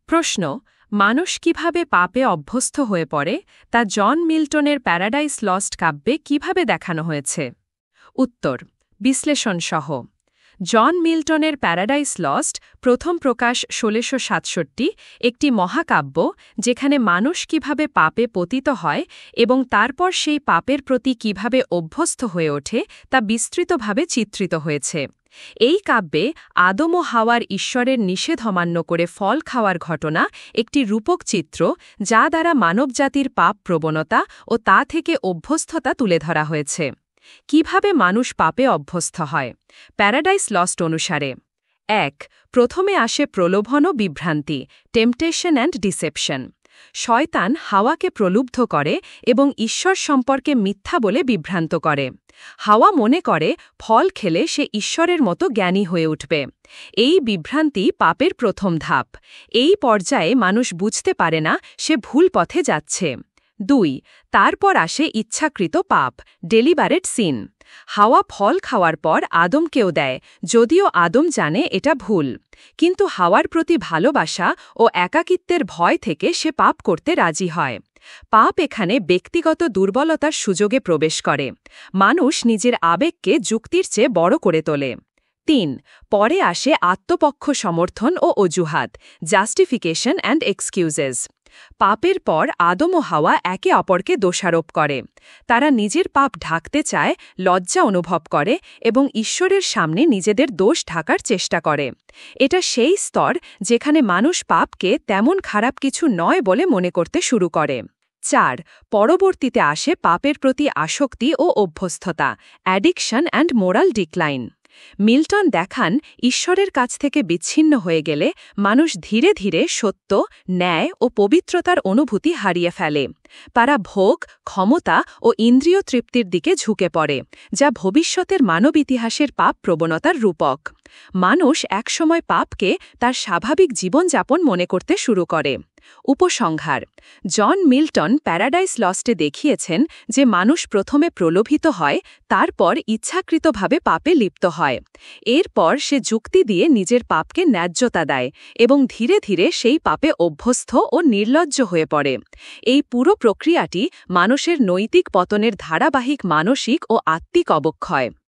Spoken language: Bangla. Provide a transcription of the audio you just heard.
প্রশ্ন, মানুষ কিভাবে পাপে অভ্যস্ত হয়ে পড়ে তা জন মিল্টনের প্যারাডাইস লস্ট কাব্যে কিভাবে দেখানো হয়েছে? উত্তর, বিশ্লেষণসহ। জন মিল্টনের প্যারাডাইস লস্ট প্রথম প্রকাশ ১৬৬৭, একটি মহাকাব্য যেখানে মানুষ কিভাবে পাপে পতিত হয় এবং তারপর সেই পাপের প্রতি কিভাবে অভ্যস্ত হয়ে ওঠে তা বিস্তৃতভাবে চিত্রিত হয়েছে। এই কাব্যে আদম ও হাওয়ার ঈশ্বরের নিষেধ অমান্য করে ফল খাওয়ার ঘটনা একটি রূপক চিত্র, যা দ্বারা মানবজাতির পাপ প্রবণতা ও তা থেকে অভ্যস্ততা তুলে ধরা হয়েছে। কিভাবে মানুষ পাপে অভ্যস্ত হয়? প্যারাডাইস লস্ট অনুসারে ১. প্রথমে আসে প্রলোভন ও বিভ্রান্তি, টেম্পটেশন অ্যান্ড ডিসেপশন। শয়তান হাওয়াকে প্রলুব্ধ করে এবং ঈশ্বর সম্পর্কে মিথ্যা বলে বিভ্রান্ত করে। হাওয়া মনে করে ফল খেলে সে ঈশ্বরের মতো জ্ঞানী হয়ে উঠবে। এই বিভ্রান্তি পাপের প্রথম ধাপ। এই পর্যায়ে মানুষ বুঝতে পারে না সে ভুল পথে যাচ্ছে। ২. তারপর আসে ইচ্ছাকৃত পাপ, ডেলিবারেট সিন। হাওয়া ফল খাওয়ার পর আদমকেও দেয়, যদিও আদম জানে এটা ভুল। কিন্তু হাওয়ার প্রতি ভালোবাসা ও একাকিত্বের ভয় থেকে সে পাপ করতে রাজি হয়। পাপ এখানে ব্যক্তিগত দুর্বলতার সুযোগে প্রবেশ করে। মানুষ নিজের আবেগকে যুক্তির চেয়ে বড় করে তোলে। ৩. পরে আসে আত্মপক্ষ সমর্থন ও অজুহাত, জাস্টিফিকেশন অ্যান্ড এক্সকিউজেস। পাপের পর আদম ও হাওয়া একে অপরকে দোষারোপ করে। তারা নিজের পাপ ঢাকতে চায়, লজ্জা অনুভব করে এবং ঈশ্বরের সামনে নিজেদের দোষ ঢাকার চেষ্টা করে। এটা সেই স্তর যেখানে মানুষ পাপকে তেমন খারাপ কিছু নয় বলে মনে করতে শুরু করে। ৪. পরবর্তীতে আসে পাপের প্রতি আসক্তি ও অভ্যস্ততা, addiction and moral decline. Milton দেখান ঈশ্বরের কাছ থেকে বিচ্ছিন্ন হয়ে গেলে মানুষ ধীরে ধীরে সত্য, ন্যায় ও পবিত্রতার অনুভূতি হারিয়ে ফেলে। তারা ভোগ, ক্ষমতা ও ইন্দ্রিয় তৃপ্তির দিকে ঝুঁকে পড়ে, যা ভবিষ্যতের মানব ইতিহাসের পাপ প্রবণতার রূপক। মানুষ একসময় পাপকে তার স্বাভাবিক জীবনযাপন মনে করতে শুরু করে। উপসংহার: জন মিল্টন প্যারাডাইস লস্টে দেখিয়েছেন যে মানুষ প্রথমে প্রলোভিত হয়, তারপর ইচ্ছাকৃতভাবে পাপে লিপ্ত হয়। এরপর সে যুক্তি দিয়ে নিজের পাপকে ন্যায্যতা দেয় এবং ধীরে ধীরে সেই পাপে অভ্যস্ত ও নির্লজ্জ হয়ে পড়ে। এই পুরো প্রক্রিয়াটি মানুষের নৈতিক পতনের ধারাবাহিক মানসিক ও আত্মিক অবক্ষয়।